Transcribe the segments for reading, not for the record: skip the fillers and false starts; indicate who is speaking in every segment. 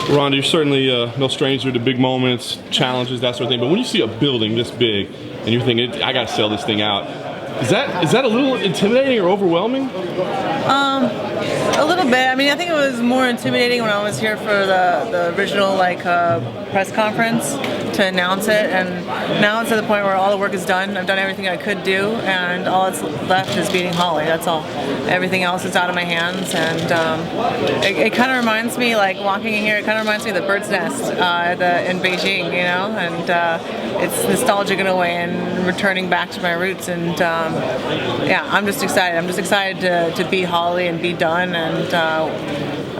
Speaker 1: Ronda, you're certainly no stranger to big moments, challenges, that sort of thing. But when you see a building this big and you're thinking, I got to sell this thing out, is that a little intimidating or overwhelming?
Speaker 2: A little bit. I mean, I think it was more intimidating when I was here for the original press conference to announce it, and now it's at the point where all the work is done. I've done everything I could do, and all that's left is beating Holly. That's all. Everything else is out of my hands, and it kind of reminds me, like walking in here, it kind of reminds me of the bird's nest in Beijing, you know, and it's nostalgic in a way and returning back to my roots, and yeah, I'm just excited. I'm just excited to beat Holly and be done, and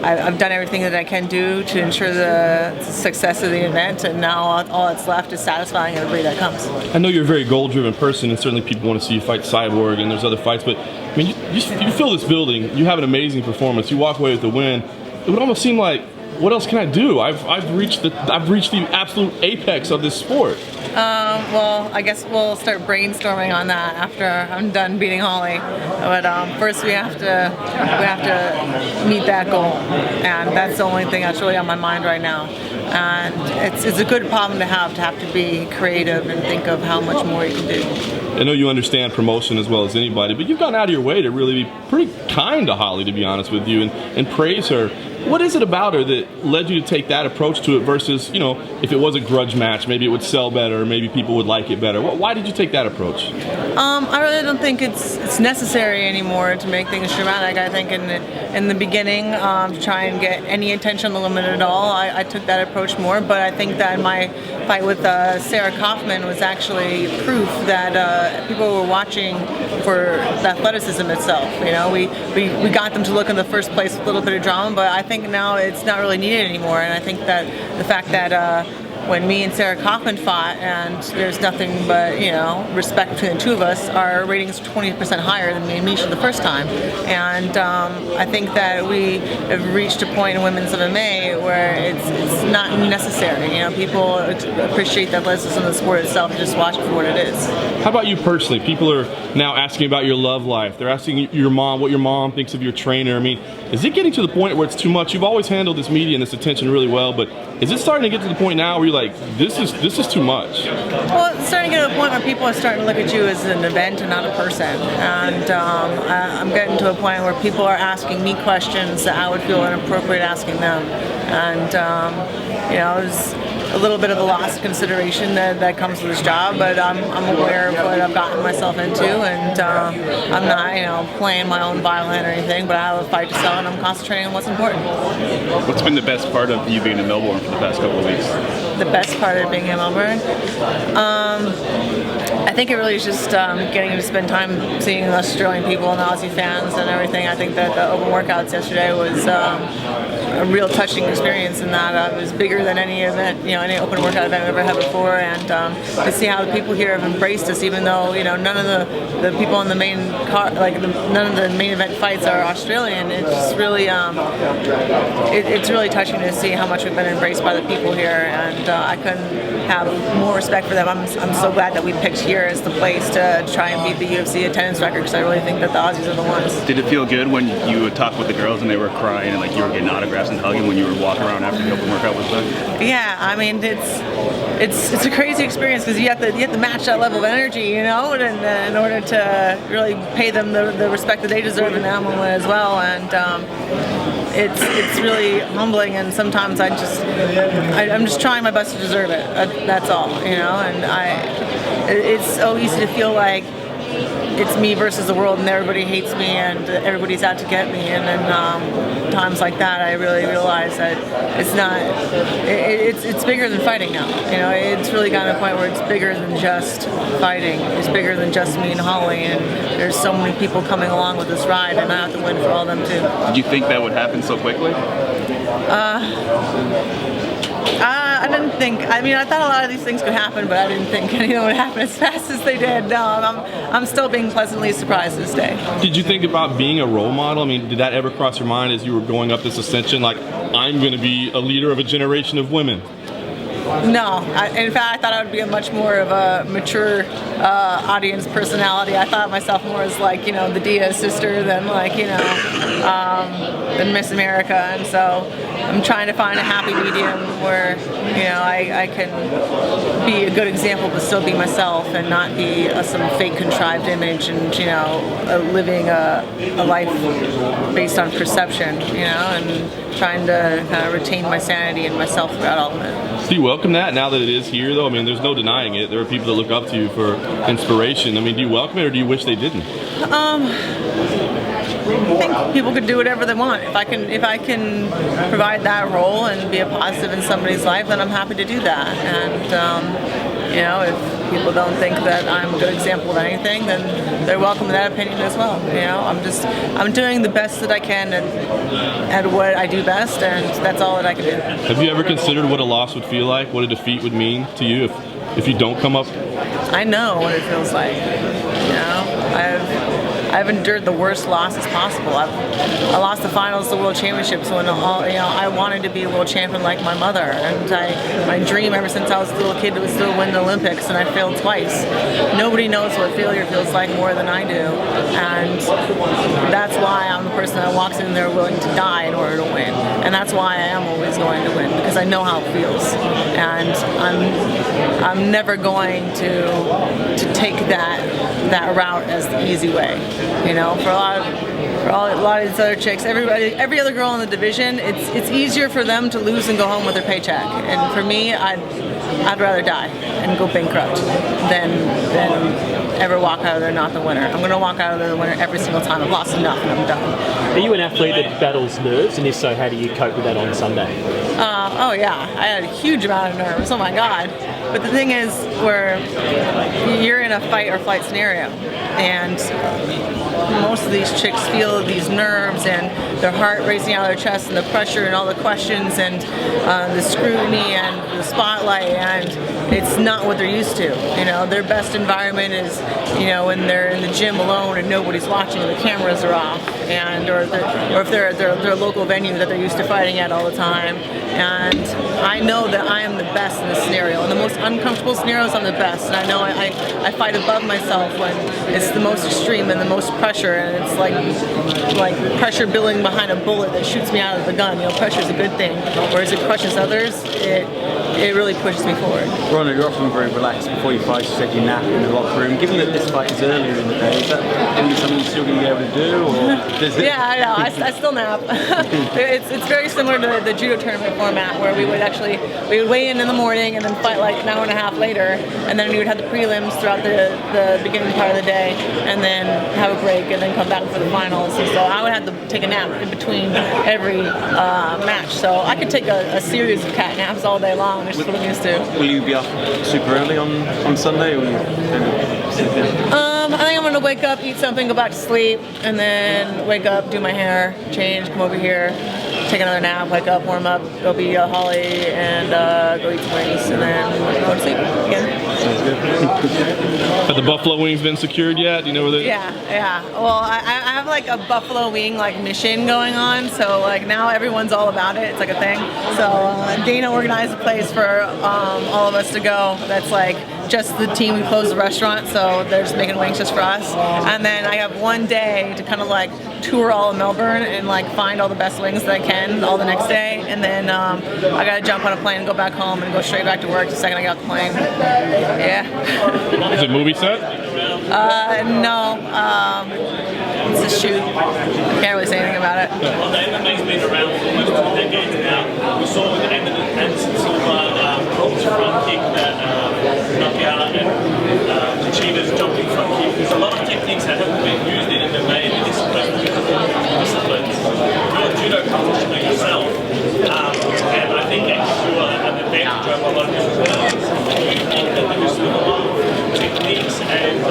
Speaker 2: I've done everything that I can do to ensure the success of the event, and now all that's left is satisfying everybody that comes.
Speaker 1: I know you're a very goal-driven person, and certainly people want to see you fight Cyborg, and there's other fights, but I mean, you fill this building, you have an amazing performance, you walk away with the win. It would almost seem like, what else can I do? I've reached the absolute apex of this sport.
Speaker 2: Well, I guess we'll start brainstorming on that after I'm done beating Holly. But first we have to meet that goal, and that's the only thing that's really on my mind right now. And it's a good problem to have to be creative and think of how much more you can do.
Speaker 1: I know you understand promotion as well as anybody, but you've gone out of your way to really be pretty kind to Holly, to be honest with you, and praise her. What is it about her that led you to take that approach to it versus, you know, if it was a grudge match, maybe it would sell better, maybe people would like it better? Why did you take that approach?
Speaker 2: I really don't think it's necessary anymore to make things dramatic. I think in the beginning, to try and get any attention on the limit at all, I took that approach more. But I think that my fight with Sarah Kaufman was actually proof that people were watching for the athleticism itself. You know, we got them to look in the first place with a little bit of drama, but I think now it's not really needed anymore. And I think that the fact that when me and Sarah Kaufman fought, and there's nothing but, you know, respect between the two of us, our ratings are 20% higher than me and Misha the first time. And I think that we have reached a point in women's MMA where it's not necessary. You know, people appreciate the athleticism of the sport itself and just watch it for what it is.
Speaker 1: How about you personally? People are now asking about your love life. They're asking your mom what your mom thinks of your trainer. I mean, is it getting to the point where it's too much? You've always handled this media and this attention really well, but is it starting to get to the point now where you're like, this is too much?
Speaker 2: Well, it's starting to get to a point where people are starting to look at you as an event and not a person. And I'm getting to a point where people are asking me questions that I would feel inappropriate asking them. And you know, it's a little bit of a lost consideration that comes with this job, but I'm aware of what I've gotten myself into, and I'm not, you know, playing my own violin or anything, but I have a fight to sell, and I'm concentrating on what's important.
Speaker 3: What's been the best part of you being in Melbourne for the past couple of weeks?
Speaker 2: The best part of being in Melbourne? I think it really is just getting to spend time seeing Australian people and Aussie fans and everything. I think that the open workouts yesterday was a real touching experience in that it was bigger than any event, you know, any open workout event I've ever had before, and to see how the people here have embraced us, even though, you know, none of the people on the main none of the main event fights are Australian. It's just really it's really touching to see how much we've been embraced by the people here, and I couldn't have more respect for them. I'm so glad that we picked here as the place to try and beat the UFC attendance record, because I really think that the Aussies are the ones.
Speaker 3: Did it feel good when you would talk with the girls and they were crying and like you were getting autographs and hugging when you were walking around after the open workout was done?
Speaker 2: Yeah, I mean, it's a crazy experience because you have to match that level of energy, you know, and in order to really pay them the respect that they deserve in that moment as well. And it's really humbling, and sometimes I'm just trying my best to deserve it. That's all, you know. And it's so easy to feel like it's me versus the world, and everybody hates me, and everybody's out to get me. And then times like that, I really realize that it's not. It's bigger than fighting now. You know, it's really gotten to a point where it's bigger than just fighting. It's bigger than just me and Holly, and there's so many people coming along with this ride, and I have to win for all them too.
Speaker 3: Did you think that would happen so quickly?
Speaker 2: I didn't think. I mean, I thought a lot of these things could happen, but I didn't think any of them would happen as fast as they did. No, I'm still being pleasantly surprised this day.
Speaker 1: Did you think about being a role model? I mean, did that ever cross your mind as you were going up this ascension? Like, I'm going to be a leader of a generation of women?
Speaker 2: No, in fact, I thought I would be a much more of a mature audience personality. I thought of myself more as like, you know, the Diaz sister than like, you know, than Miss America. And so I'm trying to find a happy medium where, you know, I can be a good example but still be myself and not be some fake contrived image and, you know, living a life based on perception, you know, and trying to kind of retain my sanity and myself throughout all of it.
Speaker 1: Do you welcome that now that it is here, though? I mean, there's no denying it. There are people that look up to you for inspiration. I mean, do you welcome it, or do you wish they didn't?
Speaker 2: I think people could do whatever they want. If I can provide that role and be a positive in somebody's life, then I'm happy to do that. And you know, if people don't think that I'm a good example of anything, then they're welcome to that opinion as well. You know, I'm doing the best that I can at what I do best, and that's all that I can do.
Speaker 1: Have you ever considered what a loss would feel like, what a defeat would mean to you if you don't come up?
Speaker 2: I know what it feels like. You know, I've endured the worst losses possible. I lost the finals of the World Championships when I wanted to be a world champion like my mother, and my dream ever since I was a little kid was to win the Olympics, and I failed twice. Nobody knows what failure feels like more than I do, and that's why I'm the person that walks in there willing to die in order to win, and that's why I am always going to win, because I know how it feels, and I'm never going to take that route as the easy way. You know, for a lot of these other chicks, every other girl in the division, it's easier for them to lose and go home with their paycheck. And for me, I'd rather die and go bankrupt than ever walk out of there not the winner. I'm going to walk out of there the winner every single time. I've lost enough and I'm done.
Speaker 4: Are you an athlete that battles nerves, and if so, how do you cope with that on Sunday?
Speaker 2: Oh yeah, I had a huge amount of nerves. Oh my God. But the thing is, where you're in a fight or flight scenario, and most of these chicks feel these nerves and their heart racing out of their chest and the pressure and all the questions and the scrutiny and the spotlight, and it's not what they're used to. You know, their best environment is, you know, when they're in the gym alone and nobody's watching and the cameras are off, and or if they're at their local venue that they're used to fighting at all the time. And I know that I am the best in this scenario. In the most uncomfortable scenarios, I'm the best. And I know I fight above myself when it's the most extreme and the most pressure, and it's like pressure building behind a bullet that shoots me out of the gun. You know, pressure is a good thing. Whereas it crushes others, it really pushes me forward.
Speaker 5: Ronda, you're often very relaxed before you fight. You said you nap in the locker room. Given that this fight is earlier in the day, is that going to be something you're still going to be able to do? Or
Speaker 2: yeah, I know. I still nap. It's very similar to the judo tournament format, where we would weigh in the morning and then fight like an hour and a half later, and then we would have the prelims throughout the beginning part of the day, and then have a break, and then come back for the finals. And so I would have to take a nap in between every match. So I could take a series of cat naps all day long. That's just what I'm used to.
Speaker 5: Will you be up super early on Sunday, or will you sleep in?
Speaker 2: I think I'm gonna wake up, eat something, go back to sleep, and then wake up, do my hair, change, come over here, take another nap, wake up, warm up, go be Holly, and go eat some wings, and then go to sleep again.
Speaker 1: Have the buffalo wings been secured yet? Do you know where they?
Speaker 2: Yeah. Well, I have like a buffalo wing like mission going on, so like now everyone's all about it. It's like a thing. So Dana organized a place for all of us to go. That's like just the team. We closed the restaurant, so they're just making wings just for us. And then I have one day to kind of like tour all of Melbourne and like find all the best wings that I can all the next day. And then I gotta jump on a plane and go back home and go straight back to work the second I get off the plane. Yeah.
Speaker 1: Is it movie set?
Speaker 2: No. It's a shoot. I can't really say anything about it.
Speaker 6: Well, the MMA's been around for almost 2 decades now. We saw with Anderson Silva, Colt's front kick, knockout, and Cheetah's jumping front kick. There's a lot of techniques that haven't been used in MMA in disciplines. You're a judo practitioner yourself, and I think that gives you an advantage over a lot of people. Do you think that there is still a lot of techniques and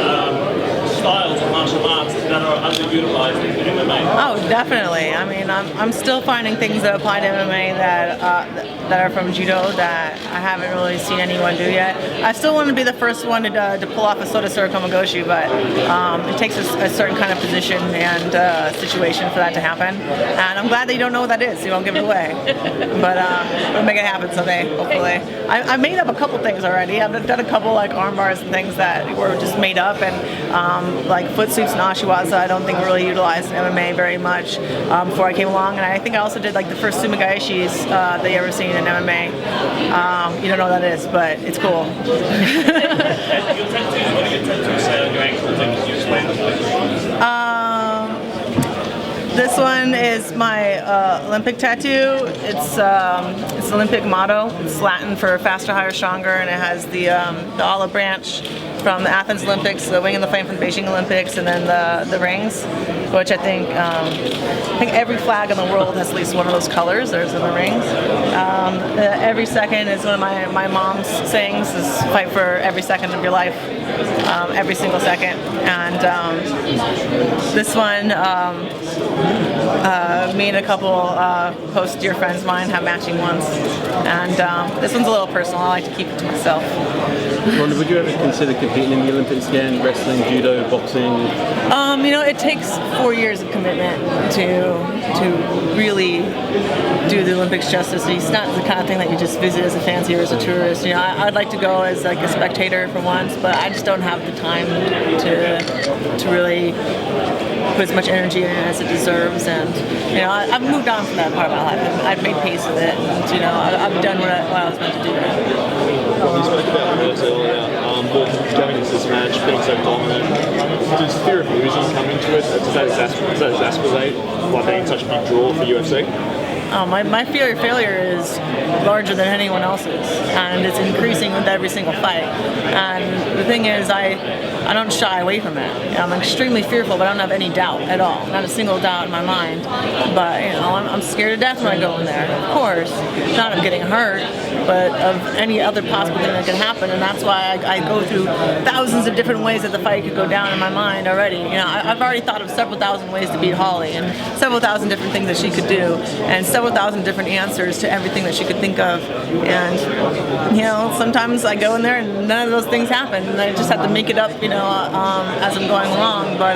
Speaker 6: styles of martial arts that are underutilized in MMA?
Speaker 2: Oh, definitely. I mean, I'm still finding things that apply to MMA that are from judo that I haven't really seen anyone do yet. I still want to be the first one to pull off a Soda Komagoshi, but it takes a certain kind of position and situation for that to happen. And I'm glad that you don't know what that is, so you won't give it away. But we'll make it happen someday, hopefully. I made up a couple things already. I've done a couple like arm bars and things that were just made up, and like foot sweeps and ashiwaza I don't think were really utilized in MMA very much before I came along. And I think I also did like the first sumagaishis that you ever seen in MMA. You don't know what that is, but it's cool.
Speaker 6: And your tattoos, what do your tattoos say on your ankles? Can you explain them, please?
Speaker 2: This one is my Olympic tattoo. It's the Olympic motto. It's Latin for faster, higher, stronger, and it has the olive branch from the Athens Olympics, the wing and the flame from the Beijing Olympics, and then the rings, which I think every flag in the world has at least one of those colors. There's in the rings. Every second is one of my mom's sayings is fight for every second of your life, every single second. And this one, me and a couple close dear friends of mine have matching ones. And this one's a little personal. I like to keep it to myself.
Speaker 5: Ronda, would you ever consider competing in the Olympics again? Wrestling, judo, boxing?
Speaker 2: It takes 4 years of commitment to really do the Olympics justice. It's not the kind of thing that you just visit as a fancy or as a tourist. I'd like to go as like a spectator for once, but I just don't have the time to really put as much energy in it as it deserves. And I've moved on from that part of my life. I've made peace with it. And, I've done what I was meant to do.
Speaker 7: You spoke about nerves earlier, but going into this match, being so dominant, does fear of losing come into it? Does that exacerbate by being such a big draw for UFC?
Speaker 2: My fear of failure is larger than anyone else's, and it's increasing with every single fight. And the thing is, I don't shy away from it. I'm extremely fearful, but I don't have any doubt at all. Not a single doubt in my mind. But I'm scared to death when I go in there. Of course, not of getting hurt, but of any other possible thing that could happen. And that's why I go through thousands of different ways that the fight could go down in my mind already. I've already thought of several thousand ways to beat Holly, and several thousand different things that she could do, and several thousand different answers to everything that she could think of. And sometimes I go in there and none of those things happen, and I just have to make it up, as I'm going along. But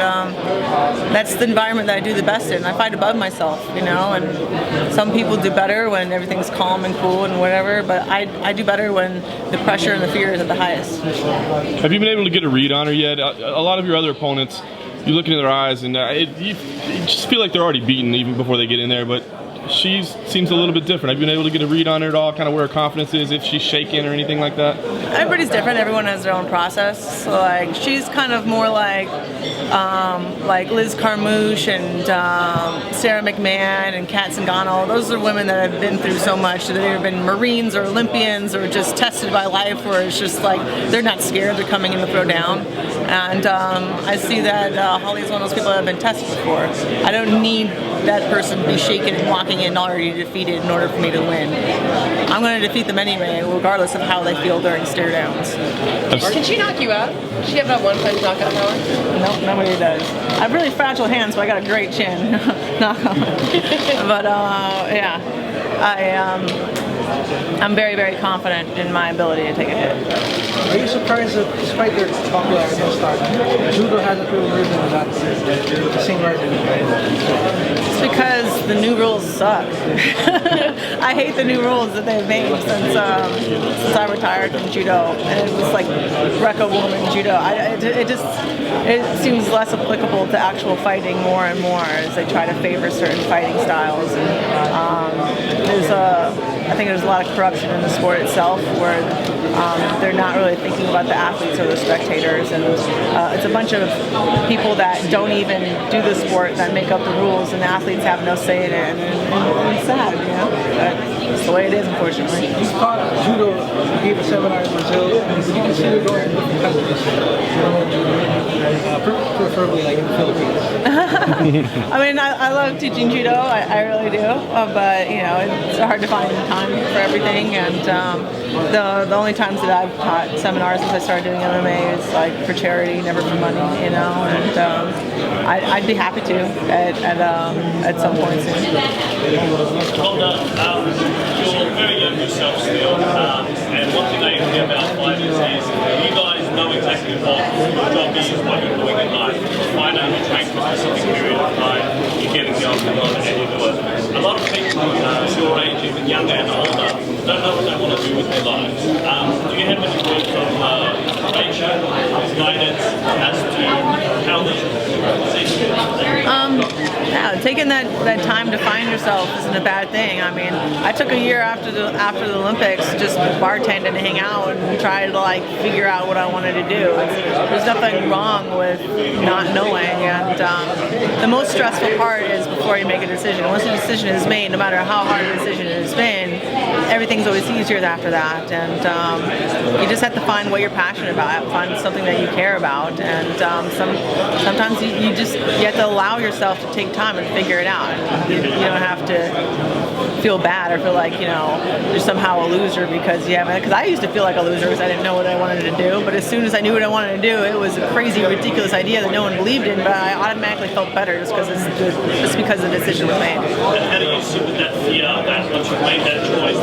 Speaker 2: that's the environment that I do the best in. I fight above myself, and some people do better when everything's calm and cool and whatever, but I do better when the pressure and the fear is at the highest.
Speaker 1: Have you been able to get a read on her yet? A lot of your other opponents, you look into their eyes and you just feel like they're already beaten even before they get in there, but she seems a little bit different. Have you been able to get a read on her at all, kind of where her confidence is, if she's shaking or anything like that?
Speaker 2: Everybody's different. Everyone has their own process. So, like, she's kind of more like Liz Carmouche and Sarah McMahon and Kat Zingano. Those are women that have been through so much. They've either been Marines or Olympians or just tested by life, where it's just like they're not scared. They're coming in to throw down. And I see that Holly's one of those people that have been tested before. I don't need that person to be shaken and walking in already defeated in order for me to win. I'm going to defeat them anyway, regardless of how they feel during stare downs.
Speaker 8: Can she knock you out? Does she have that one-punch knockout power?
Speaker 2: Nope, nobody does. I have really fragile hands, so I got a great chin. But yeah, I'm very, very confident in my ability to take a hit.
Speaker 9: Are you surprised that despite their popularity and stuff, judo hasn't really moved into that the same way?
Speaker 2: It's because the new rules suck. I hate the new rules that they've made since I retired from judo, and it was like Greco-Roman judo. It seems less applicable to actual fighting more and more as they try to favor certain fighting styles. And I think there's a lot of corruption in the sport itself, where they're not really thinking about the athletes or the spectators, and it's a bunch of people that don't even do the sport that make up the rules, and the athletes have no say in it, and it's sad, But the way it is, unfortunately.
Speaker 9: You taught judo, you gave a seminar in Brazil. Would you consider going to different countries? Preferably like in the Philippines.
Speaker 2: I mean, I love teaching judo. I really do. But you know, it's hard to find time for everything. And the only times that I've taught seminars since I started doing MMA is like for charity, never for money. You know, and I'd be happy to at some point soon.
Speaker 6: Ronda, you're very young yourself still, and one thing I hear about fighters is you guys know exactly what your job is, what you're doing in life. Why don't you train for a specific period of time, you get in the octagon and you do it. A lot of people your age, even younger and older, don't know what they want to do with their lives. Do you have any words of nature, guidance as to how they should do
Speaker 2: yeah, taking that time to find yourself isn't a bad thing. I mean, I took a year after the Olympics just bartending to hang out and try to like figure out what I wanted to do. There's nothing wrong with not knowing, and the most stressful part is before you make a decision. Once a decision is made, no matter how hard a decision it has been, everything's always easier after that. And you just have to find what you're passionate about, find something that you care about, and sometimes you have to allow yourself to take time and figure it out. You don't have to feel bad or feel like, you know, you're somehow a loser because you haven't, because I used to feel like a loser because I didn't know what I wanted to do, but as soon as I knew what I wanted to do, it was a crazy, ridiculous idea that no one believed in, but I automatically felt better just because the decision was made.
Speaker 6: How do you sit with that fear that once you've made that choice,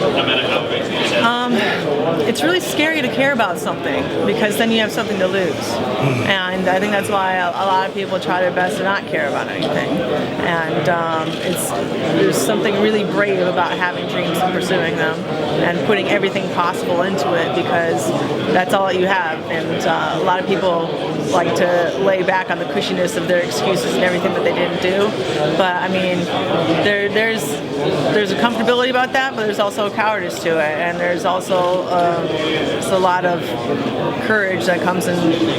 Speaker 6: no matter how crazy it sounds?
Speaker 2: It's really scary to care about something because then you have something to lose. And I think that's why a lot of people try their best to not care about anything. And there's something really brave about having dreams and pursuing them and putting everything possible into it because that's all that you have. And a lot of people like to lay back on the cushiness of their excuses and everything that they didn't do. But I mean, there's a comfortability about that, but there's also a cowardice to it, and there's also a lot of courage that comes in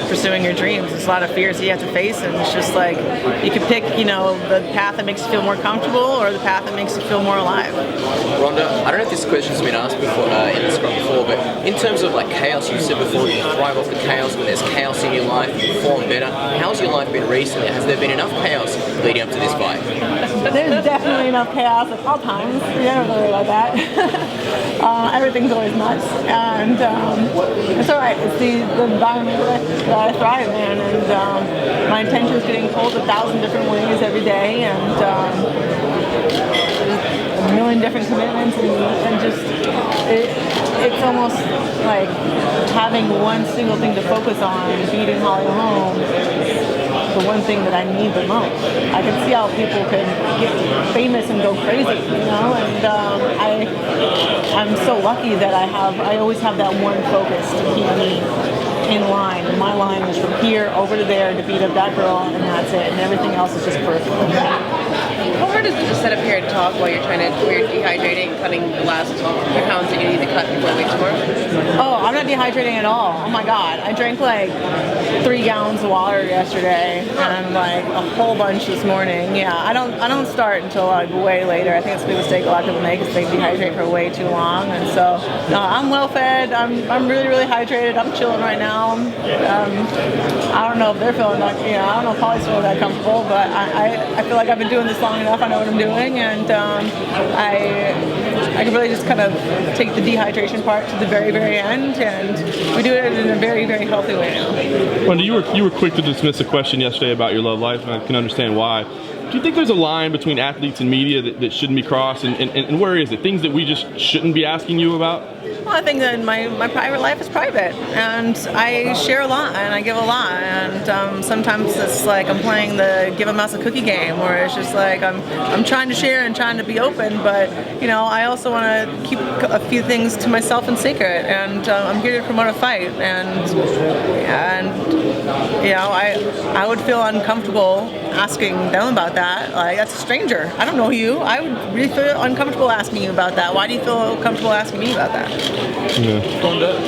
Speaker 2: pursuing your dreams. There's a lot of fears that you have to face, and it's just like you can pick, you know, the path that makes you feel more comfortable or the path that makes you feel more alive.
Speaker 10: Ronda, I don't know if this question's been asked before in the scrum before, but in terms of like chaos, you said before you thrive off the chaos. When there's chaos in your life, you perform better. How's your life been recently? Has there been enough chaos leading up to this fight?
Speaker 2: There's definitely enough chaos at all times. You never worry about that. Everything's always nuts, and it's all right. It's the environment that I thrive in, and my attention is getting pulled 1,000 different ways every day, and a million different commitments, and just it's almost like having one single thing to focus on, beating Holly home. The one thing that I need the most. I can see how people can get famous and go crazy, you know, and I'm so lucky that I always have that one focus to keep me in line. And my line is from here over to there to beat up that girl, and that's it, and everything else is just personal.
Speaker 8: How hard is it to sit up here and talk while you're dehydrating, cutting the last few pounds that you need to cut before the week tomorrow?
Speaker 2: Oh, I'm not dehydrating at all. Oh my God, I drank like 3 gallons of water yesterday and like a whole bunch this morning. Yeah, I don't start until like way later. I think it's a big mistake a lot of people make is they dehydrate for way too long. And so, no, I'm well fed. I'm really, really hydrated. I'm chilling right now. I don't know if they're feeling like, you know, I don't know if Holly's feeling that comfortable, but I feel like I've been doing this long enough. I know what I'm doing, and I can really just kind of take the dehydration part to the very, very end, and we do it in a very, very healthy way now.
Speaker 1: Ronda, you were quick to dismiss a question yesterday about your love life, and I can understand why. Do you think there's a line between athletes and media that shouldn't be crossed, and where is it? Things that we just shouldn't be asking you about?
Speaker 2: Well, I think that my private life is private, and I share a lot, and I give a lot, and sometimes it's like I'm playing the give a mouse a cookie game, where it's just like I'm trying to share and trying to be open, but you know, I also want to keep a few things to myself in secret, and I'm here to promote a fight, and you know, I would feel uncomfortable asking them about that. Like, that's a stranger. I don't know you. I would really feel uncomfortable asking you about that. Why do you feel comfortable asking me about that?
Speaker 5: Ronda,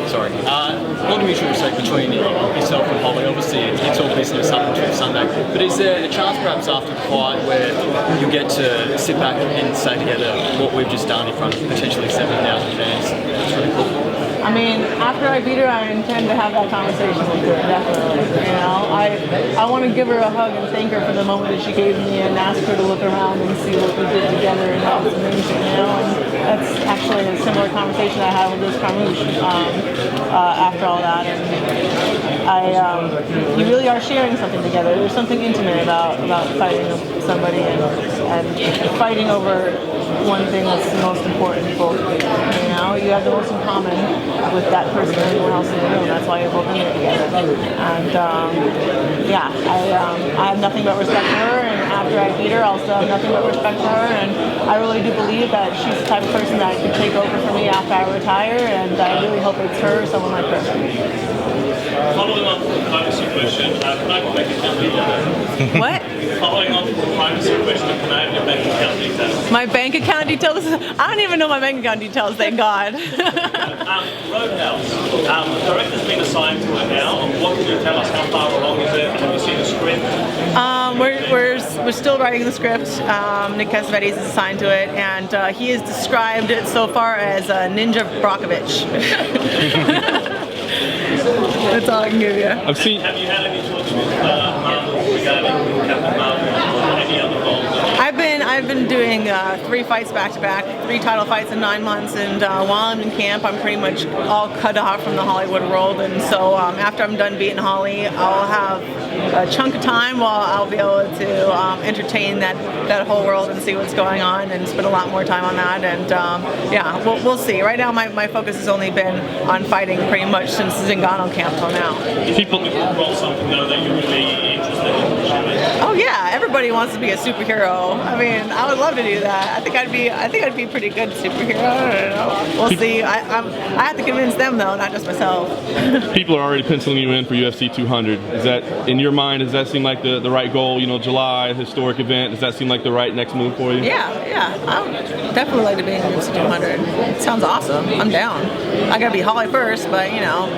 Speaker 5: sorry. What mutual respect between yourself and Holly?
Speaker 11: obviously it's all business up until Sunday, but is there a chance perhaps after the fight where you get to sit back and say together what we've just done in front of potentially 7,000 fans? That's really cool.
Speaker 2: I mean, after I beat her, I intend to have that conversation with her, definitely. You know, I want to give her a hug and thank her for the moment that she gave me and ask her to look around and see what we did together, and that was amazing, you know. And that's actually a similar conversation I had with Liz Carmouche after all that. And you really are sharing something together. There's something intimate about fighting somebody and fighting over one thing that's the most important to both of you. You know, you have the most in common with that person and everyone else in the room. That's why you're both in there together. And yeah, I have nothing but respect for her. And after I beat her, I'll still have nothing but respect for her. And I really do believe that she's the type of person that could take over for me after I retire. And I really hope it's her or someone like her.
Speaker 6: Following on from the privacy question, can I have your bank account details?
Speaker 2: What?
Speaker 6: Following on from the privacy question, can I have your bank account details?
Speaker 2: My bank account details? I don't even know my bank account details, thank God.
Speaker 6: Roadhouse, the director's been assigned to it now. What can you tell us? How far along is it? Have you seen the script?
Speaker 2: We're still writing the script. Nick Cassavetes is assigned to it, and he has described it so far as Ninja Brockovich. That's all I can give you.
Speaker 1: I've seen.
Speaker 6: Have you had any talks with Marvel regarding Captain Marvel or any other roles?
Speaker 2: I've been doing 3 fights back to back, 3 title fights in 9 months, and while I'm in camp, I'm pretty much all cut off from the Hollywood world. And so after I'm done beating Holly, I'll have a chunk of time while I'll be able to entertain that whole world and see what's going on, and spend a lot more time on that. And yeah, we'll see. Right now, my focus has only been on fighting pretty much since Zingano camp till now.
Speaker 6: People roll something though that you're really interested in pursuing.
Speaker 2: Oh yeah, everybody wants to be a superhero. I mean, I would love to do that. I think I'd be a pretty good superhero. I don't know. We'll see. I have to convince them though, not just myself.
Speaker 1: People are already penciling you in for UFC 200. Is that, in your mind, does that seem like the right goal? You know, July, historic event. Does that seem like the right next move for you?
Speaker 2: Yeah. I would definitely like to be in UFC 200. It sounds awesome. I'm down. I gotta be Holly first, but you know,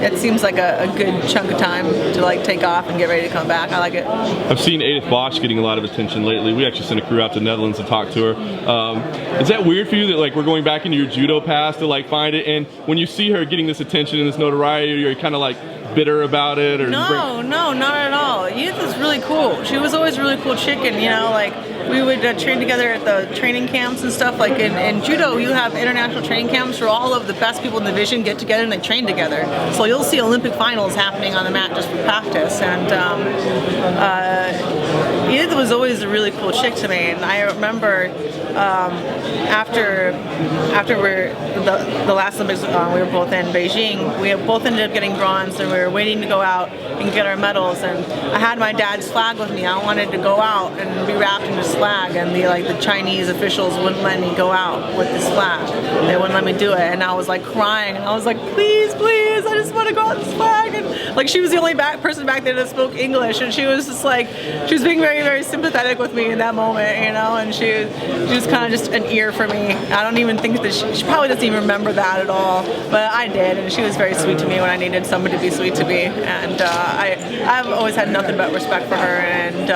Speaker 2: it seems like a good chunk of time to like take off and get ready to come back. I like it.
Speaker 1: I've seen Edith Bosch getting a lot of attention lately. We actually sent a crew out to the Netherlands to talk to her. Is that weird for you that like we're going back into your judo past to like find it, and when you see her getting this attention and this notoriety, you're kind of like bitter about it? Or
Speaker 2: no, not at all. Edith is really cool. She was always a really cool chick, and you know, like we would train together at the training camps and stuff. Like in judo, you have international training camps where all of the best people in the division get together and they train together. So you'll see Olympic finals happening on the mat just for practice. And Edith was always a really cool chick to me. And I remember after the last Olympics, we were both in Beijing. We both ended up getting bronze, and we were waiting to go out and get our medals. And I had my dad's flag with me. I wanted to go out and be wrapped in this flag, and the Chinese officials wouldn't let me go out with this flag. They wouldn't let me do it, and I was like crying, and I was like, please, I just want to go out with this flag. And like she was the only person back there that spoke English, and she was just like, she was being very, very sympathetic with me in that moment, you know. And she was kind of just an ear for me. I don't even think that she probably doesn't even remember that at all, but I did, and she was very sweet to me when I needed somebody to be sweet to me. And I've always had nothing but respect for her, and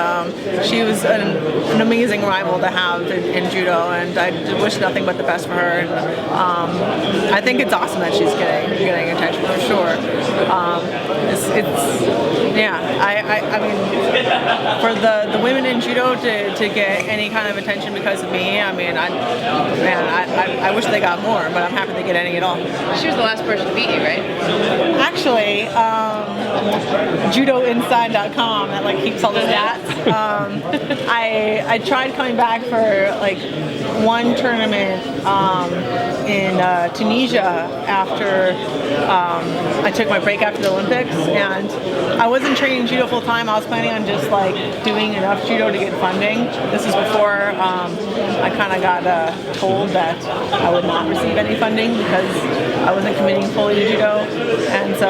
Speaker 2: she was an amazing rival to have in judo, and I wish nothing but the best for her. And I think it's awesome that she's getting attention for sure. I mean, for the women in judo to get any kind of attention because of me, I mean, I wish they got more, but I'm happy they get any at all.
Speaker 8: She was the last person to beat you, right?
Speaker 2: Actually, judoinside.com that like keeps all the stats. I tried coming back for like one tournament in Tunisia after I took my break after the Olympics, and I wasn't training judo full time. I was planning on just like doing enough judo to get funding. This is before I kind of got told that I would not receive any funding because I wasn't committing fully to judo. And so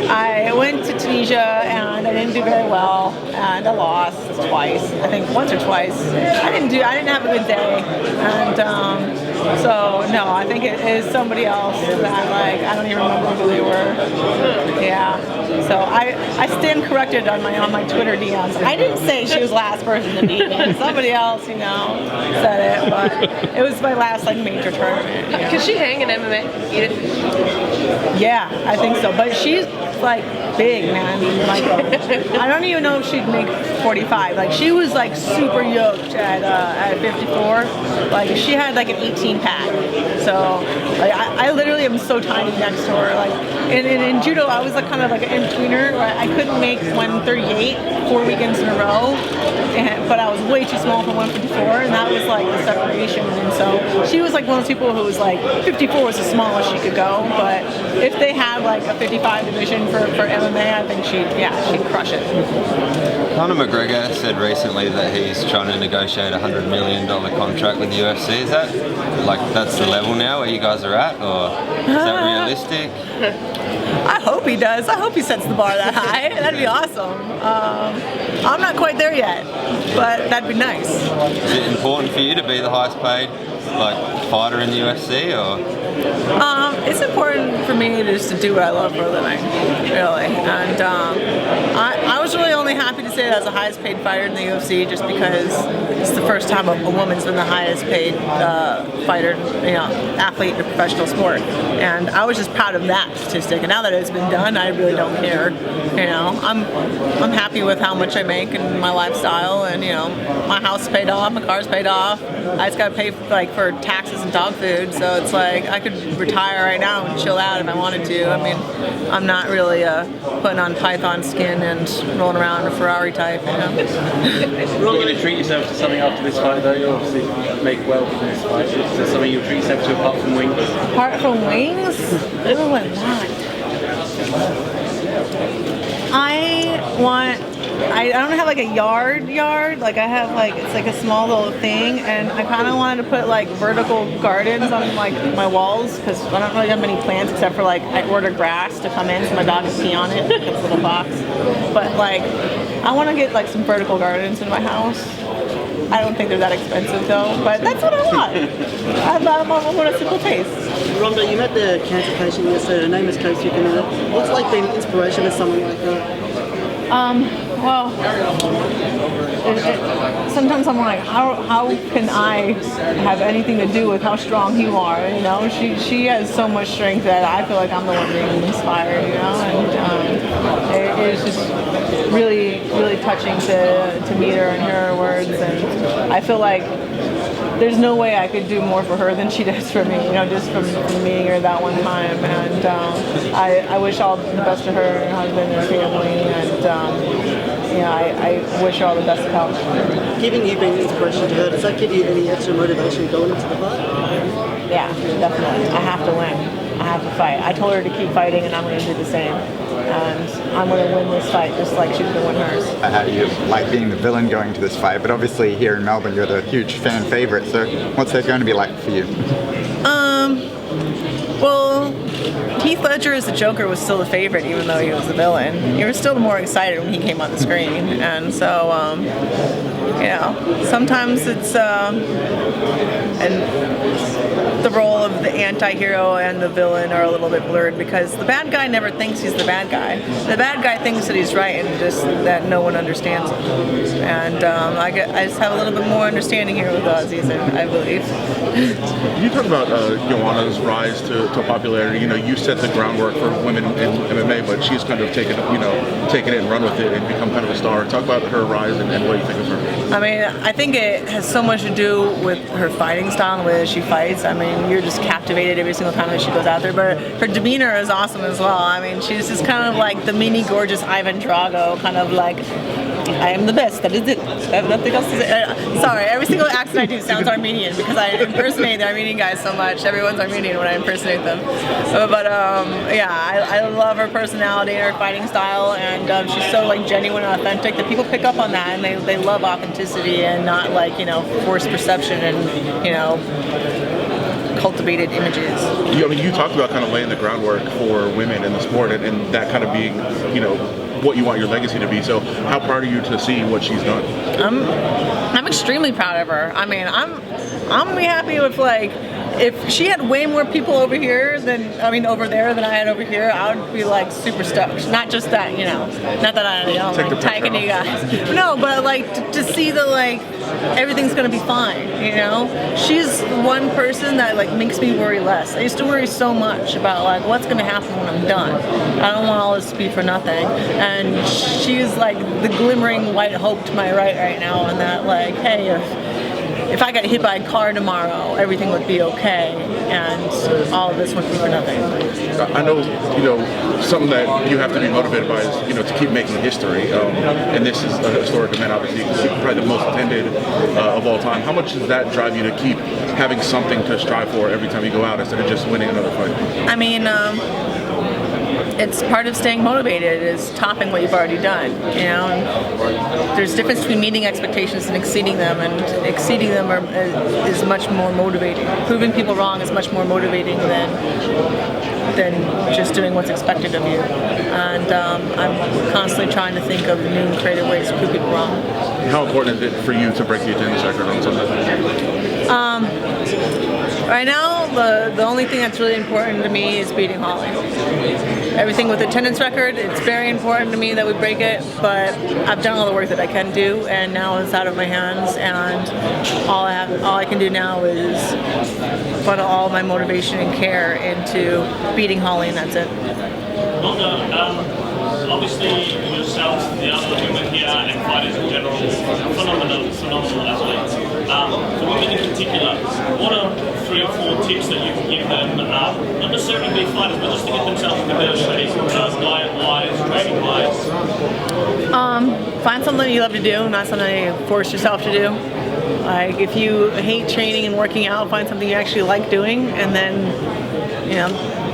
Speaker 2: I went to Tunisia, and I didn't do very well, and I lost twice. I think once or twice. I didn't have a good day, and So no, I think it is somebody else that like I don't even remember who they were. Yeah. So I stand corrected on my Twitter DMs. I didn't say she was the last person to beat me. Somebody else, said it. But it was my last like major tournament. Yeah.
Speaker 8: Can she hang in MMA?
Speaker 2: Yeah, I think so. But she's like big, man. Like I don't even know if she'd make 45. Like she was like super yoked at 54. Like she had like an 18 pack. So like I literally am so tiny next to her. Like in judo, I was like kind of like an in-betweener. I couldn't make 138 4 weekends in a row, but I was way too small for 154, and that was like the separation. And so she was like one of those people who was like 54 was the smallest she could go. But if they had like a 55 division for MMA, I think she'd crush it.
Speaker 12: Conor McGregor said recently that he's trying to negotiate a $100 million contract with the UFC. Is that like that's the level now where you guys are at, or is that realistic?
Speaker 2: I hope he does. I hope he sets the bar that high. That'd be awesome. I'm not quite there yet, but that'd be nice.
Speaker 12: Is it important for you to be the highest paid fighter in the UFC, or?
Speaker 2: It's important for me just to do what I love for a living, really. And I was really only happy to say that I was the highest paid fighter in the UFC just because it's the first time a woman's been the highest paid fighter, athlete in a professional sport. And I was just proud of that statistic. And now that it's been done, I really don't care. I'm happy with how much I make and my lifestyle, and my house is paid off, my car's paid off. I just got to pay for taxes and dog food, so it's like I could retire right now and chill out if I wanted to. I mean, I'm not really putting on python skin and rolling around in a Ferrari type.
Speaker 5: You're going to treat yourself to something after this fight, though. You obviously make well from this fight. Is there something you'll treat yourself to apart from wings?
Speaker 2: Apart from wings? Ooh, what not? I don't have like a yard, like I have it's like a small little thing, and I kind of wanted to put like vertical gardens on like my walls because I don't really have many plants except for like I order grass to come in so my dog can pee on it, it's a little box. But like I want to get like some vertical gardens in my house. I don't think they're that expensive though, but that's what I want. I want a simple taste.
Speaker 9: Ronda, you met the cancer patient yesterday. Her name is Casey. What's like being an inspiration to someone like her?
Speaker 2: Well, sometimes I'm like, how can I have anything to do with how strong you are? She has so much strength that I feel like I'm the one being inspired. And it's just really, really touching to meet her and hear her words, and I feel like there's no way I could do more for her than she does for me, just from meeting her that one time. And I wish all the best to her and her husband and her family, and I wish her all the best of health.
Speaker 9: Given you being an inspiration to her, does that give you any extra motivation going into the fight?
Speaker 2: Yeah, definitely. I have to win. I have to fight. I told her to keep fighting, and I'm going to do the same. And I'm going to win this fight just like she's going to win hers.
Speaker 13: How do you like being the villain going to this fight? But obviously here in Melbourne, you're the huge fan favorite. So what's that going to be like for you?
Speaker 2: Well, Heath Ledger as the Joker was still the favorite, even though he was the villain. You were still more excited when he came on the screen, and so sometimes it's and the role of the anti-hero and the villain are a little bit blurred because the bad guy never thinks he's the bad guy. The bad guy thinks that he's right and just that no one understands him. And I just have a little bit more understanding here with Aussies, I believe.
Speaker 14: You talk about Joanna's rise to popularity. You set the groundwork for women in MMA, but she's kind of taken it and run with it and become kind of a star. Talk about her rise and what you think of her.
Speaker 2: I mean, I think it has so much to do with her fighting style and the way that she fights. I mean, you're just captivated every single time that she goes out there. But her demeanor is awesome as well. I mean, she's just kind of like the mini gorgeous Ivan Drago, kind of like, I am the best, that is it. I have nothing else to say. Sorry, every single accent I do sounds Armenian because I impersonate the Armenian guys so much. Everyone's Armenian when I impersonate them. I love her personality and her fighting style, and she's so like genuine and authentic that people pick up on that, and they love authenticity and not like forced perception and cultivated images.
Speaker 14: You talked about kind of laying the groundwork for women in the sport and that kind of being what you want your legacy to be. So how proud are you to see what she's done? I'm
Speaker 2: extremely proud of her. I mean, I'm really happy with like if she had way more people over there than I had over here, I would be like super stoked. Not just that, not that I don't like taking you guys. No, but like to see the like everything's gonna be fine. She's one person that like makes me worry less. I used to worry so much about like what's gonna happen when I'm done. I don't want all this to be for nothing. And she's like the glimmering white hope to my right now, and that like, hey, if I got hit by a car tomorrow, everything would be okay, and all of this would be for nothing.
Speaker 14: I know, something that you have to be motivated by is, to keep making history. And this is a historic event, obviously, probably the most attended of all time. How much does that drive you to keep having something to strive for every time you go out instead of just winning another fight?
Speaker 2: I mean, it's part of staying motivated is topping what you've already done. There's a difference between meeting expectations and exceeding them, and exceeding them is much more motivating. Proving people wrong is much more motivating than just doing what's expected of you. And I'm constantly trying to think of new and creative ways to prove people wrong.
Speaker 14: How important is it for you to break the attendance record on Sunday?
Speaker 2: Right now, the only thing that's really important to me is beating Holly. Everything with attendance record, it's very important to me that we break it, but I've done all the work that I can do, and now it's out of my hands, and all I can do now is put all my motivation and care into beating Holly, and that's it.
Speaker 6: Obviously, yourself, the other women here, and fighters in general, phenomenal athletes. For women in particular, what are 3 or 4 tips that you can give them, not necessarily be fighters, but just to get themselves in better shape, diet-wise, training-wise?
Speaker 2: Find something you love to do, not something you force yourself to do. Like, if you hate training and working out, find something you actually like doing, and then,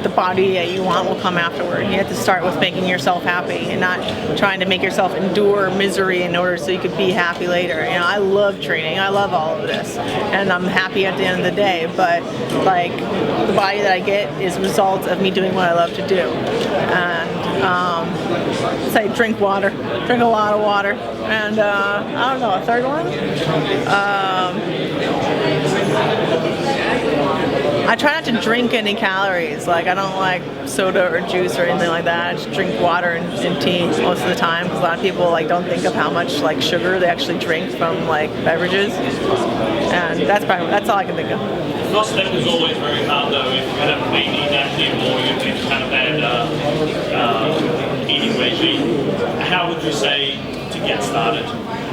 Speaker 2: the body that you want will come afterward. You have to start with making yourself happy and not trying to make yourself endure misery in order so you could be happy later. I love training. I love all of this. And I'm happy at the end of the day. But, like, the body that I get is a result of me doing what I love to do. And, say drink water. Drink a lot of water. And, I don't know, a third one? I try not to drink any calories. Like, I don't like soda or juice or anything like that. I just drink water and tea most of the time, because a lot of people like don't think of how much like sugar they actually drink from like beverages, and that's all I can think of.
Speaker 6: First step is always very hard though. If you haven't been inactive or you've been kind of bad eating regime, how would you say to get started?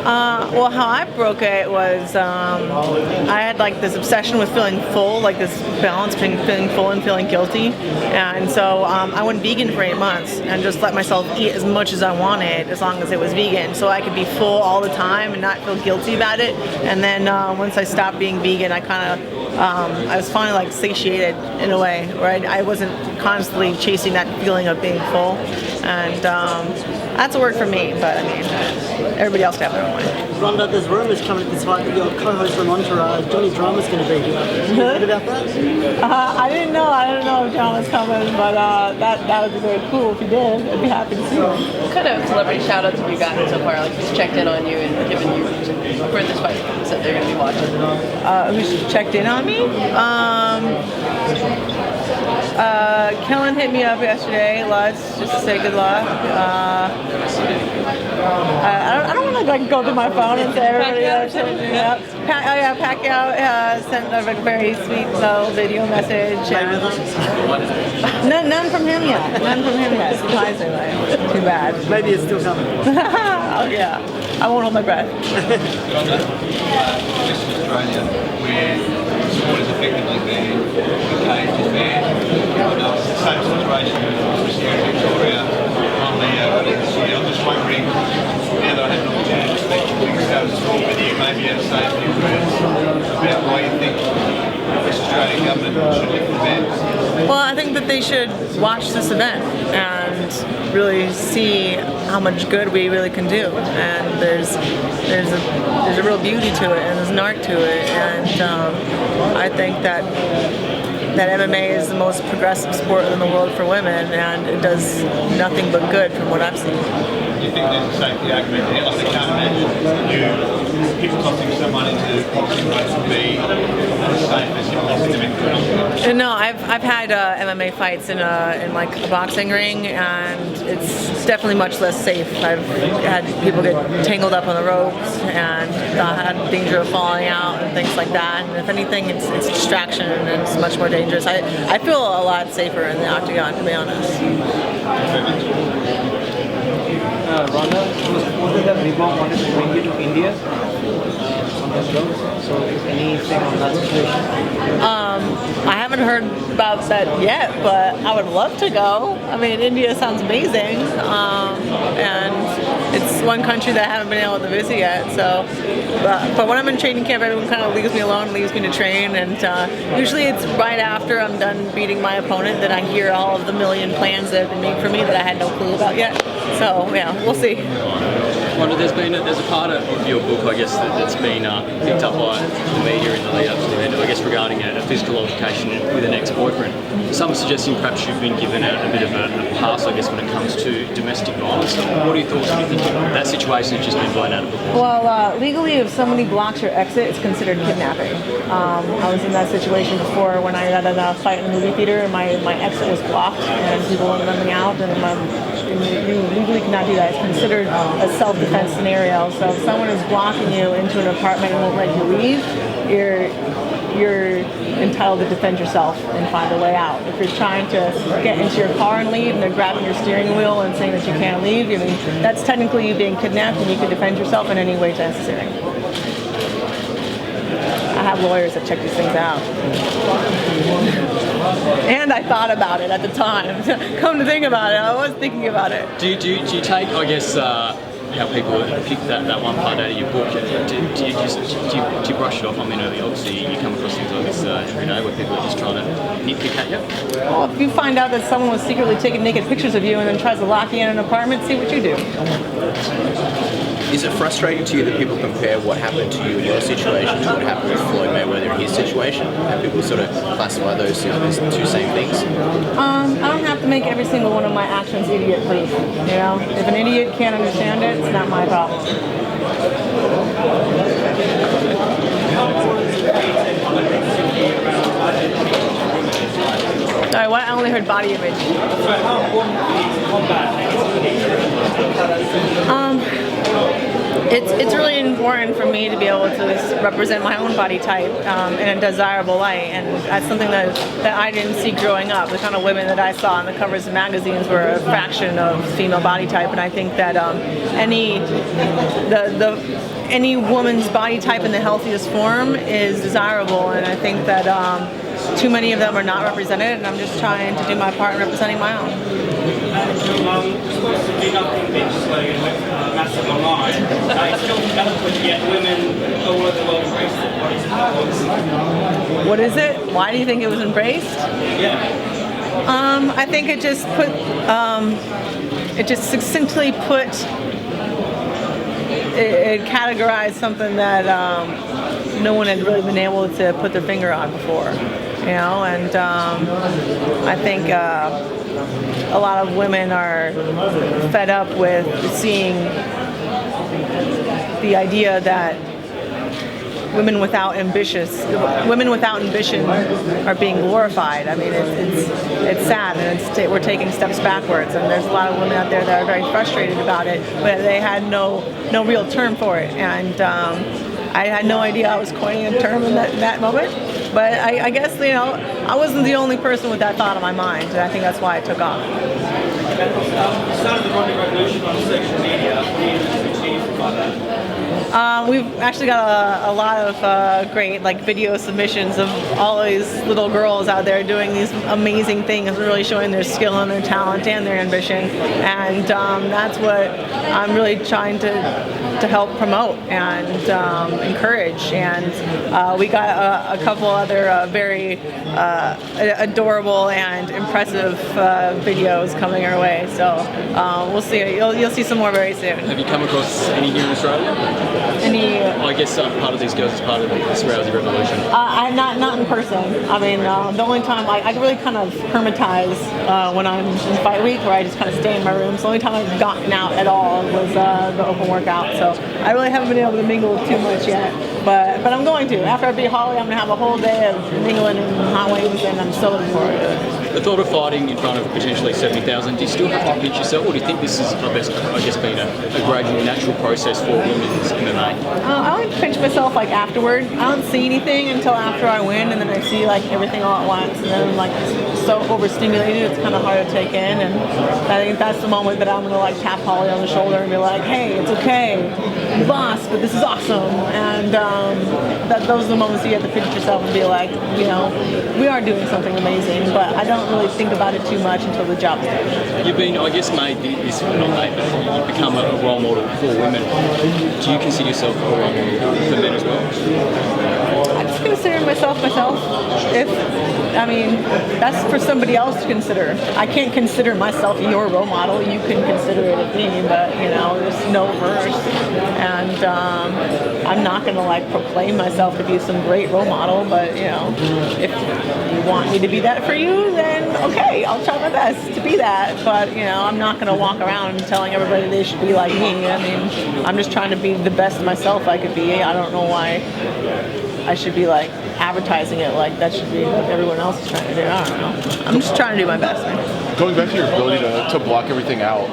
Speaker 2: Well, how I broke it was I had like this obsession with feeling full, like this balance between feeling full and feeling guilty. And so I went vegan for 8 months and just let myself eat as much as I wanted as long as it was vegan, so I could be full all the time and not feel guilty about it. And then once I stopped being vegan, I was finally like satiated in a way, where I wasn't constantly chasing that feeling of being full. And that's a word for me, but I mean, everybody else can have their own way.
Speaker 9: Ronda, there's rumours coming at this fight that your co-host from Entourage, Johnny Drama's going to be here. Have you heard about that?
Speaker 2: I didn't know if John was coming, but that would be very cool if he did. I'd be happy to see him.
Speaker 8: What kind of celebrity shout-outs have you gotten so far? Like, who's checked in on you and given you for this fight that they're going to be watching?
Speaker 2: Who's checked in on me? Kellen hit me up yesterday, Lutz, just to say good luck. I don't want to like go through my phone and say everybody else. Pacquiao sent a very sweet little video message. None from him yet. Surprisingly. Too bad.
Speaker 9: Maybe it's still coming.
Speaker 2: Oh yeah. I won't hold my breath.
Speaker 15: Australia, where sport is effectively banned, the cage is banned. It's the same situation as here in Victoria on the Olympics. I'm just wondering, now that I had an opportunity to speak to you about sport with you, maybe you have to say a few words about why you think this Australian government should lift the ban.
Speaker 2: Well, I think that they should watch this event and really see how much good we really can do. And there's a real beauty to it, and there's an art to it. And I think that MMA is the most progressive sport in the world for women, and it does nothing but good from what I've seen.
Speaker 15: Do you think there's a safety argument here? Like, I can't imagine people costing some money to boxing race would be as safe as boxing them in criminal.
Speaker 2: No, I've had MMA fights in like a boxing ring, and it's definitely much less safe. I've had people get tangled up on the ropes and had danger of falling out and things like that. And if anything, it's distraction and it's much more dangerous. I feel a lot safer in the octagon, to be honest.
Speaker 9: Ronda, was it that Reebok wanted to bring you to India on this show? So anything on that situation?
Speaker 2: I haven't heard about that yet, but I would love to go. I mean, India sounds amazing, and it's one country that I haven't been able to visit yet. So, but when I'm in training camp, everyone kind of leaves me alone, leaves me to train, and usually it's right after I'm done beating my opponent that I hear all of the million plans that have been made for me that I had no clue about yet. So yeah, we'll see.
Speaker 11: Ronda, there's a part of your book, I guess, that's been picked up by the media in the lead up to the event, I guess, regarding a physical altercation with an ex-boyfriend. Some suggesting perhaps you've been given a bit of a pass, I guess, when it comes to domestic violence. What are your thoughts when you think that situation has just been blown out of proportion?
Speaker 2: Well, legally, if somebody blocks your exit, it's considered kidnapping. I was in that situation before when I had a fight in the movie theater, and my exit was blocked, and people were letting me out, and you legally cannot do that. It's considered a self-defense scenario. So if someone is blocking you into an apartment and won't let you leave, you're entitled to defend yourself and find a way out. If you're trying to get into your car and leave, and they're grabbing your steering wheel and saying that you can't leave, I mean, that's technically you being kidnapped, and you can defend yourself in any way necessary. I have lawyers that check these things out. And I thought about it at the time. Come to think about it, I was thinking about it.
Speaker 11: Do you take, I guess, how people pick that one part out of your book? Do you brush it off? I mean, obviously you come across things like this every day where people are just trying to nitpick at you.
Speaker 2: Well, if you find out that someone was secretly taking naked pictures of you and then tries to lock you in an apartment, see what you do.
Speaker 10: Is it frustrating to you that people compare what happened to you in your situation to what happened with Floyd Mayweather in his situation? And people sort of classify those as two same things?
Speaker 2: I don't have to make every single one of my actions idiot-proof. You know, if an idiot can't understand it, it's not my problem. Sorry, what? I only heard body image. It's really important for me to be able to represent my own body type in a desirable light, and that's something that I didn't see growing up. The kind of women that I saw on the covers of magazines were a fraction of female body type, and I think that any woman's body type in the healthiest form is desirable, and I think that too many of them are not represented, and I'm just trying to do my part in representing my own. What is it? Why do you think it was embraced? I think it just succinctly put, it categorized something that no one had really been able to put their finger on before, you know, and I think a lot of women are fed up with seeing the idea that women without ambition are being glorified. I mean, it's sad, and we're taking steps backwards. And there's a lot of women out there that are very frustrated about it, but they had no real term for it. And I had no idea I was coining a term in that moment. But I guess, you know, I wasn't the only person with that thought on my mind, and I think that's why it took off.
Speaker 6: Started the Ronda Revolution on social media. What do you think about that?
Speaker 2: We've actually got a lot of great video submissions of all these little girls out there doing these amazing things, really showing their skill and their talent and their ambition, and that's what I'm really trying to help promote and encourage. And we got a couple other very adorable and impressive videos coming our way, so we'll see. You'll see some more very soon.
Speaker 11: Have you come across any here in Australia? I guess part of these girls is part of this Rousey revolution.
Speaker 2: I'm not in person. I mean, the only time I really kind of hermitize when I'm in fight week, where I just kind of stay in my room. So the only time I've gotten out at all was the open workout. So I really haven't been able to mingle too much yet. But I'm going to. After I beat Holly, I'm going to have a whole day of mingling and hot wings, and I'm so looking forward to it.
Speaker 11: The thought of fighting in front of potentially 70,000, do you still have to pinch yourself, or do you think this is, I guess, been a gradual, natural process for women's MMA?
Speaker 2: I don't pinch myself like afterward. I don't see anything until after I win, and then I see like everything all at once, and then I'm like so overstimulated, it's kind of hard to take in. And I think that's the moment that I'm gonna like tap Holly on the shoulder and be like, "Hey, it's okay, you lost, but this is awesome." And those are the moments you have to pinch yourself and be like, you know, we are doing something amazing, but I don't really think about it too much until the job's done.
Speaker 11: You've been, I guess, not made, but you've become a role model for women. Do you consider yourself a role model for men as well?
Speaker 2: I just consider myself. I mean, that's for somebody else to consider. I can't consider myself your role model. You can consider it of me, but you know, there's no verse. And I'm not going to like proclaim myself to be some great role model, but you know, if you want me to be that for you, then okay, I'll try my best to be that. But you know, I'm not going to walk around telling everybody they should be like me. I mean, I'm just trying to be the best myself I could be. I don't know why I should be like advertising it like that should be what everyone else is trying to do. I don't know. I'm just trying to do my best.
Speaker 14: Going back to your ability to block everything out,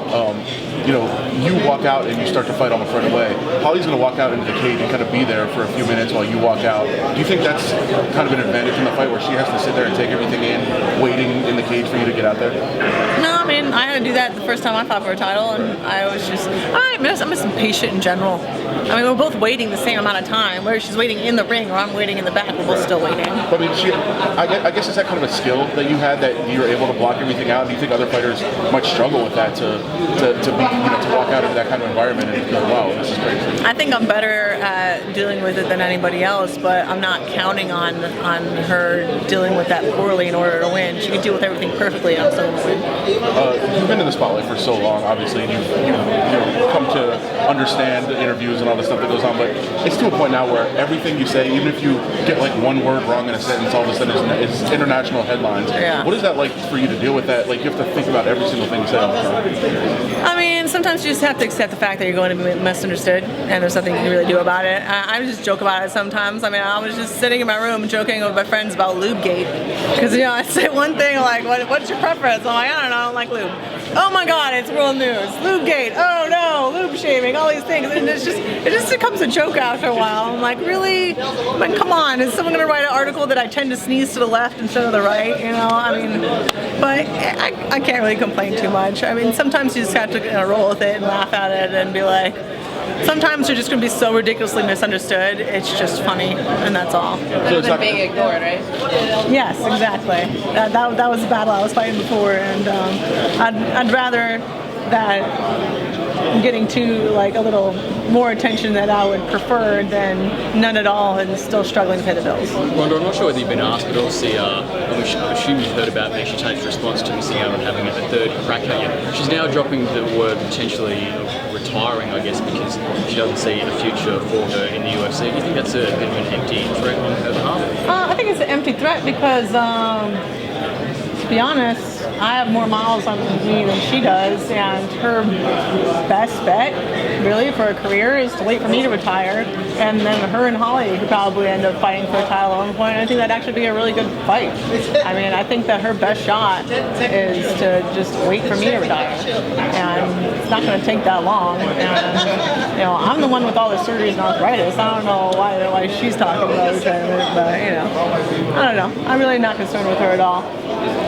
Speaker 14: you know, you walk out and you start to fight almost right away. Holly's going to walk out into the cage and kind of be there for a few minutes while you walk out. Do you think that's kind of an advantage in the fight where she has to sit there and take everything in, waiting in the cage for you to get out there?
Speaker 2: No, I mean, I had to do that the first time I fought for a title, and I was just, I'm just impatient in general. I mean, we're both waiting the same amount of time, whether she's waiting in the ring or I'm waiting in the back, we're both still waiting.
Speaker 14: But I mean, I guess is that kind of a skill that you had, that you're able to block everything out? Do you think other fighters might struggle with that to be, you know, to walk out into that kind of environment and go, wow, this is crazy?
Speaker 2: I think I'm better at dealing with it than anybody else, but I'm not counting on her dealing with that poorly in order to win. She can deal with everything perfectly, and I'm still going to win.
Speaker 14: You've been in the spotlight for so long, obviously, and you've come to understand the interviews and all the stuff that goes on, but it's to a point now where everything you say, even if you get like one word wrong in a sentence, all of a sudden it's international headlines.
Speaker 2: Yeah.
Speaker 14: What is that like for you to deal with that? Like, you have to think about every single thing you say all the time.
Speaker 2: I mean, sometimes you just have to accept the fact that you're going to be misunderstood, and there's nothing you can really do about it. I just joke about it sometimes. I mean, I was just sitting in my room joking with my friends about Lubegate, because you know, I say one thing like, "What's your preference?" I'm like, I don't like lube. Oh my God, it's world news. Lubegate. Oh no, lube shaming. All these things, and it just becomes a joke after a while. I'm like, really? I mean, come on. Is someone going to write an article that I tend to sneeze to the left instead of the right? You know, I mean, but I can't really complain too much. I mean, sometimes you just have to roll with it and laugh at it and be like, sometimes you're just going to be so ridiculously misunderstood, it's just funny, and that's all.
Speaker 8: Better than being ignored, right?
Speaker 2: Yes, exactly. That was the battle I was fighting before, and I'd rather that getting to like a little more attention that I would prefer than none at all and still struggling to pay the bills.
Speaker 11: Ronda, I'm not sure whether you've been asked, but obviously, I assume you've heard about Miesha Tate's response to missing out on having a third crack at you. She's now dropping the word potentially retiring, I guess, because she doesn't see a future for her in the UFC. Do you think that's a bit of an empty threat on her behalf?
Speaker 2: I think it's an empty threat because, to be honest, I have more miles on me than she does, and her best bet, really, for a career is to wait for me to retire, and then her and Holly could probably end up fighting for a title at one point. I think that'd actually be a really good fight. I mean, I think that her best shot is to just wait for me to retire, and it's not going to take that long. And you know, I'm the one with all the surgeries and arthritis. I don't know why she's talking about retirement, but you know, I don't know. I'm really not concerned with her at all.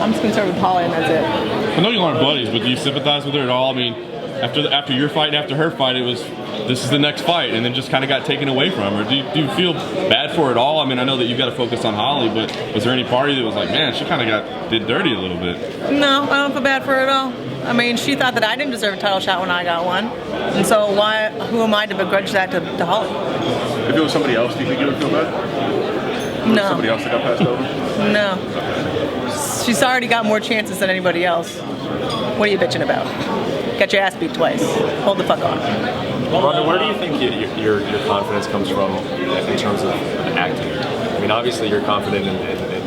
Speaker 2: I'm just concerned with Holly, and that's it.
Speaker 1: I know you aren't buddies, but do you sympathize with her at all? I mean, after your fight and after her fight, it was, this is the next fight, and then just kind of got taken away from her. Do you feel bad for it at all? I mean, I know that you've got to focus on Holly, but was there any party that was like, man, she kind of did dirty a little bit?
Speaker 2: No, I don't feel bad for her at all. I mean, she thought that I didn't deserve a title shot when I got one, and so who am I to begrudge that to Holly?
Speaker 14: If it was somebody else, do you think you would feel bad?
Speaker 2: No.
Speaker 14: Somebody else that got passed over?
Speaker 2: No. She's already got more chances than anybody else. What are you bitching about? Got your ass beat twice. Hold the fuck on.
Speaker 16: Ronda, where do you think your confidence comes from in terms of acting? I mean, mean, obviously you're confident in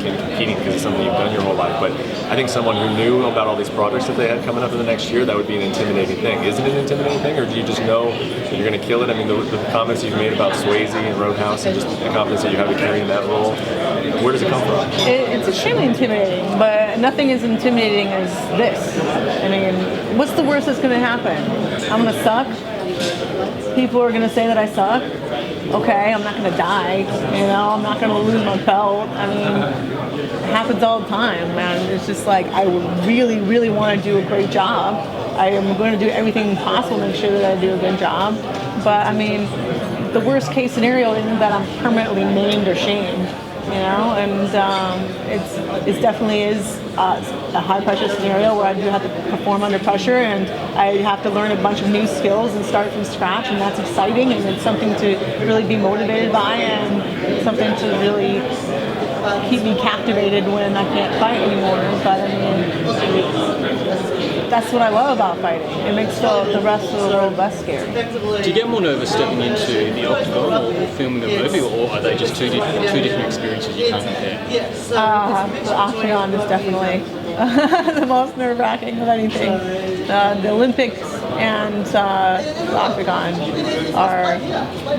Speaker 16: competing because it's something you've done your whole life, but I think someone who knew about all these projects that they had coming up in the next year, that would be an intimidating thing. Isn't it an intimidating thing, or do you just know that you're going to kill it? I mean, the comments you've made about Swayze and Roadhouse and just the confidence that you have to carry in that role, where does it come from?
Speaker 2: It's extremely intimidating, but nothing as intimidating as this. I mean, what's the worst that's going to happen? I'm going to suck. People are going to say that I suck. Okay, I'm not going to die. You know, I'm not going to lose my belt. I mean, it happens all the time, man. It's just like I really, really want to do a great job. I am going to do everything possible to make sure that I do a good job. But I mean, the worst case scenario isn't that I'm permanently maimed or shamed. You know, and it definitely is a high pressure scenario where I do have to perform under pressure, and I have to learn a bunch of new skills and start from scratch, and that's exciting, and it's something to really be motivated by, and something to really keep me captivated when I can't fight anymore. But I mean, that's what I love about fighting. It makes the rest of the world less scary.
Speaker 11: Do you get more nervous stepping into the octagon or filming a movie, or are they just two different experiences you can't compare?
Speaker 2: The octagon is definitely the most nerve-wracking of anything. The Olympics and the octagon are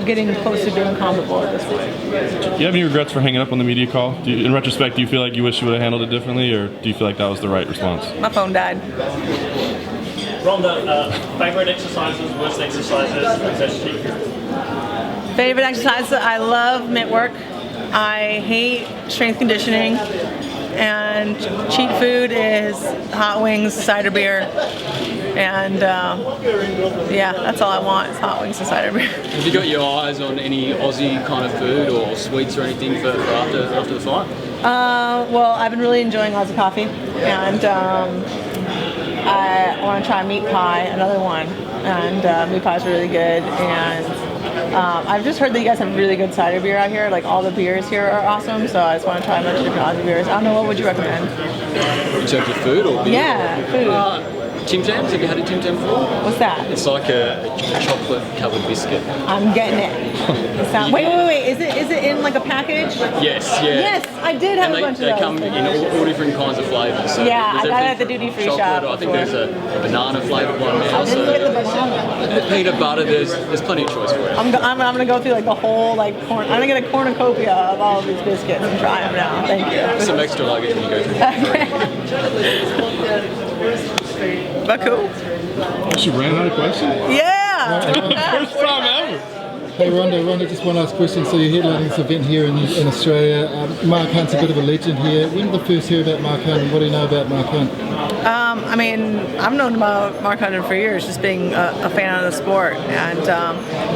Speaker 2: getting close to being comparable at this point.
Speaker 1: Do you have any regrets for hanging up on the media call? In retrospect, do you feel like you wish you would have handled it differently, or do you feel like that was the right response?
Speaker 2: My phone died.
Speaker 6: Ronda, favorite exercises, worst exercises,
Speaker 2: Favorite exercises? I love mitt work. I hate strength conditioning. And cheat food is hot wings, cider beer, and yeah, that's all I want is hot wings and cider beer.
Speaker 11: Have you got your eyes on any Aussie kind of food or sweets or anything for after the fight?
Speaker 2: Well, I've been really enjoying Aussie coffee, and I want to try meat pie, another one, and meat pie is really good. And I've just heard that you guys have really good cider beer out here. Like all the beers here are awesome, so I just want to try a bunch of different Aussie beers. I don't know, what would you recommend?
Speaker 11: In terms of food or beer?
Speaker 2: Yeah, food.
Speaker 11: Tim Tams? Have you had a Tim Tam before?
Speaker 2: What's that?
Speaker 11: It's like a chocolate-covered biscuit.
Speaker 2: I'm getting it. Wait. Is it in like a package?
Speaker 11: Yes, yeah.
Speaker 2: Yes, I did have
Speaker 11: and
Speaker 2: a bunch of
Speaker 11: they
Speaker 2: those.
Speaker 11: come in all different kinds of flavours. So
Speaker 2: yeah, I got it at the
Speaker 11: everything
Speaker 2: duty-free
Speaker 11: from
Speaker 2: shop.
Speaker 11: chocolate, I think there's a banana flavoured one now.
Speaker 2: I didn't get the banana.
Speaker 11: Peanut butter, there's plenty of choice for you.
Speaker 2: I'm gonna go through like the whole corn. I'm gonna get a cornucopia of all of these biscuits and try them now. Thank you.
Speaker 11: Some extra luggage when you go through.
Speaker 2: But cool.
Speaker 1: She ran out of questions?
Speaker 2: Yeah!
Speaker 1: First time ever.
Speaker 17: Hey Ronda, just one last question. So you're headlining this event here in Australia. Mark Hunt's a bit of a legend here. When did the first hear about Mark Hunt, and what do you know about Mark Hunt?
Speaker 2: I mean, I've known about Mark Hunt for years, just being a fan of the sport, and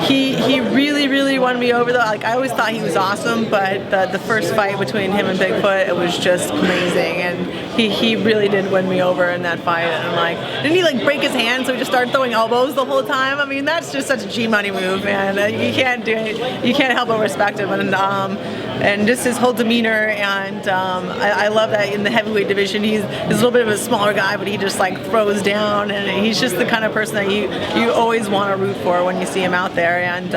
Speaker 2: he really won me over. Though, like I always thought he was awesome, but the first fight between him and Bigfoot, it was just amazing, and he really did win me over in that fight. And like, didn't he like break his hand, so he just started throwing elbows the whole time? I mean, that's just such a G-money move, man. You can't do it. You can't help but respect him, and just his whole demeanor, and I love that in the heavyweight division he's a little bit of a smaller guy, but he just like throws down, and he's just the kind of person that you always want to root for when you see him out there. And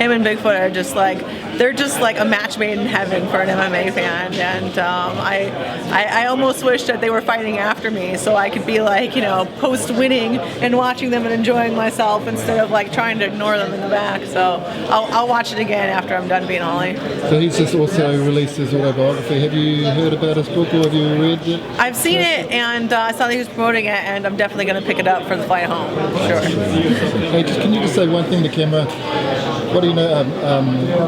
Speaker 2: him and Bigfoot are just like, they're just like a match made in heaven for an MMA fan, and I almost wish that they were fighting after me so I could be like, you know, post winning and watching them and enjoying myself instead of like trying to ignore them in the back. So I'll watch it again after I'm done being Ollie.
Speaker 17: So he's just also released his autobiography. Have you heard about his book, or have you read it?
Speaker 2: I've seen it, and I saw that he was promoting it, and I'm definitely going to pick it up for the flight home. Sure.
Speaker 17: Hey, can you just say one thing to camera? What do you know?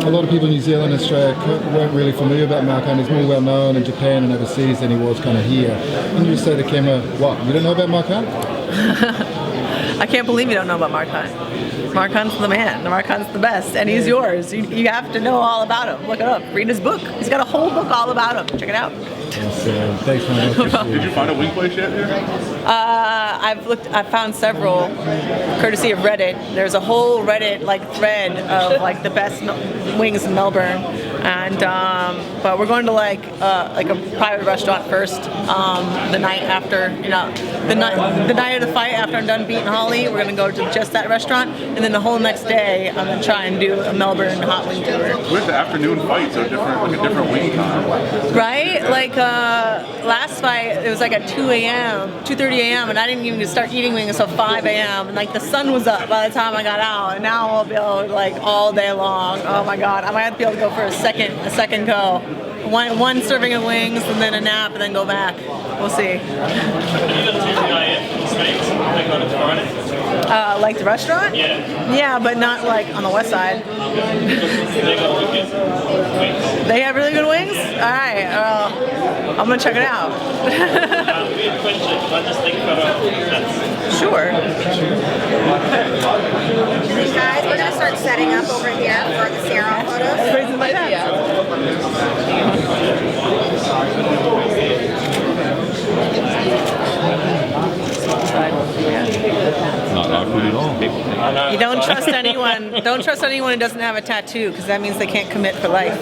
Speaker 17: A lot of people in New Zealand and Australia weren't really familiar about Mark Hunt. He's more well known in Japan and overseas than he was kind of here. Can you just say to the camera, what? You don't know about Mark Hunt?
Speaker 2: I can't believe you don't know about Mark Hunt. Mark Hunt's the man. Mark Hunt's the best, and he's yours. You have to know all about him. Look it up. Read his book. He's got a whole book all about him. Check it out.
Speaker 17: Thanks, man.
Speaker 14: Did you find a wing place yet here?
Speaker 2: I've found several, courtesy of Reddit. There's a whole Reddit thread of like the best wings in Melbourne, and but we're going to like a private restaurant first the night after, the night of the fight, after I'm done beating Holly, we're gonna go to just that restaurant, and then the whole next day I'm gonna try and do a Melbourne hot wing tour.
Speaker 14: With the afternoon fights, are different, like a different wing time.
Speaker 2: Right? Like last fight, it was like at 2 a.m., 2:30 a.m., and I didn't even start eating wings until 5 a.m. And like the sun was up by the time I got out, and now I'll be able to, like all day long. Oh my God, I might have to be able to go for a second go. One serving of wings, and then a nap, and then go back. We'll see. Like the restaurant?
Speaker 6: Yeah.
Speaker 2: Yeah, but not like on the west side. They have really good wings? Alright, I'm gonna check it out.
Speaker 6: Weird question, I just think
Speaker 2: Sure.
Speaker 18: Hey guys, we're gonna start setting up over here for the Sierra photos.
Speaker 2: Everybody's like that.
Speaker 1: Not awkward at all.
Speaker 2: You don't trust anyone. Don't trust anyone who doesn't have a tattoo, because that means they can't commit for life.